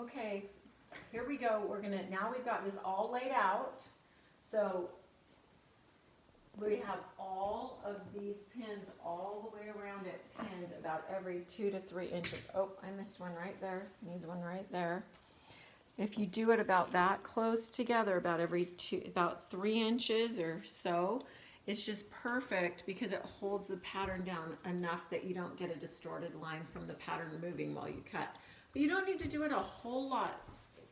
Okay, here we go. Now we've got this all laid out. So we have all of these pins all the way around it, pinned about every 2 to 3 inches. Oh, I missed one right there. Needs one right there. If you do it about that close together, about 3 inches or so, it's just perfect because it holds the pattern down enough that you don't get a distorted line from the pattern moving while you cut. But you don't need to do it a whole lot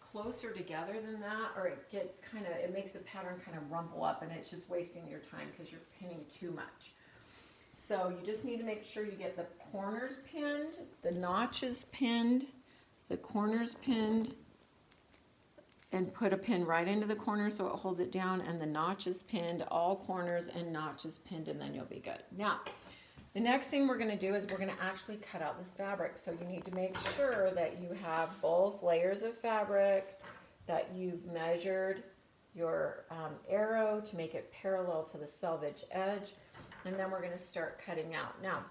closer together than that, or it makes the pattern kind of rumple up, and it's just wasting your time because you're pinning too much. So you just need to make sure you get the corners pinned, the notches pinned, the corners pinned, and put a pin right into the corner so it holds it down, and the notches pinned, all corners and notches pinned, and then you'll be good. Now, the next thing we're going to do is we're going to actually cut out this fabric. So you need to make sure that you have both layers of fabric, that you've measured your arrow to make it parallel to the selvage edge, and then we're going to start cutting out. Now,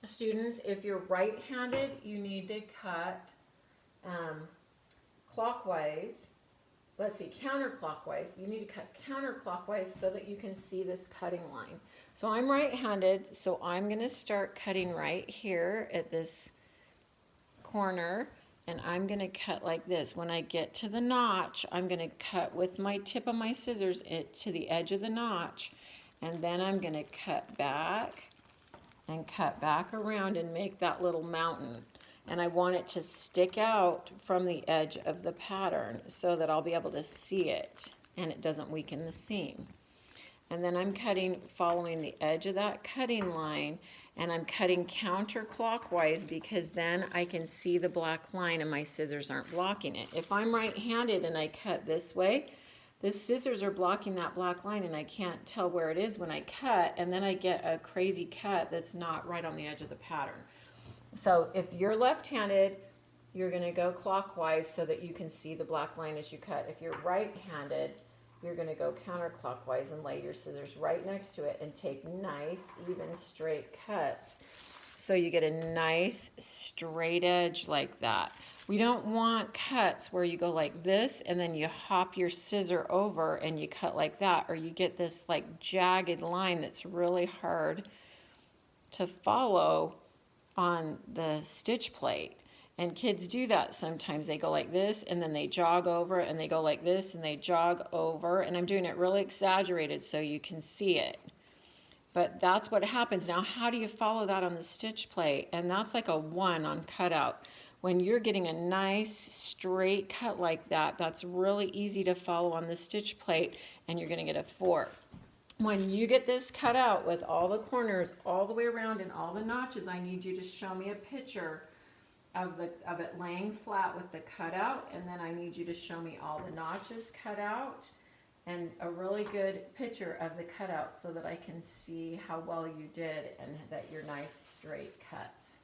students, if you're right-handed, you need to cut counterclockwise. You need to cut counterclockwise so that you can see this cutting line. So I'm right-handed, so I'm going to start cutting right here at this corner, and I'm going to cut like this. When I get to the notch, I'm going to cut with my tip of my scissors to the edge of the notch, and then I'm going to cut back and cut back around and make that little mountain. And I want it to stick out from the edge of the pattern so that I'll be able to see it and it doesn't weaken the seam. And then I'm cutting following the edge of that cutting line, and I'm cutting counterclockwise because then I can see the black line and my scissors aren't blocking it. If I'm right-handed and I cut this way, the scissors are blocking that black line and I can't tell where it is when I cut, and then I get a crazy cut that's not right on the edge of the pattern. So if you're left-handed, you're going to go clockwise so that you can see the black line as you cut. If you're right-handed, you're going to go counterclockwise and lay your scissors right next to it and take nice, even, straight cuts so you get a nice straight edge like that. We don't want cuts where you go like this and then you hop your scissor over and you cut like that, or you get this like jagged line that's really hard to follow on the stitch plate. And kids do that sometimes. They go like this and then they jog over, and they go like this and they jog over, and I'm doing it really exaggerated so you can see it. But that's what happens. Now, how do you follow that on the stitch plate? And that's like a 1 on cutout. When you're getting a nice straight cut like that, that's really easy to follow on the stitch plate, and you're going to get a 4. When you get this cut out with all the corners all the way around and all the notches, I need you to show me a picture of it laying flat with the cutout, and then I need you to show me all the notches cut out and a really good picture of the cutout so that I can see how well you did and that you're nice straight cuts.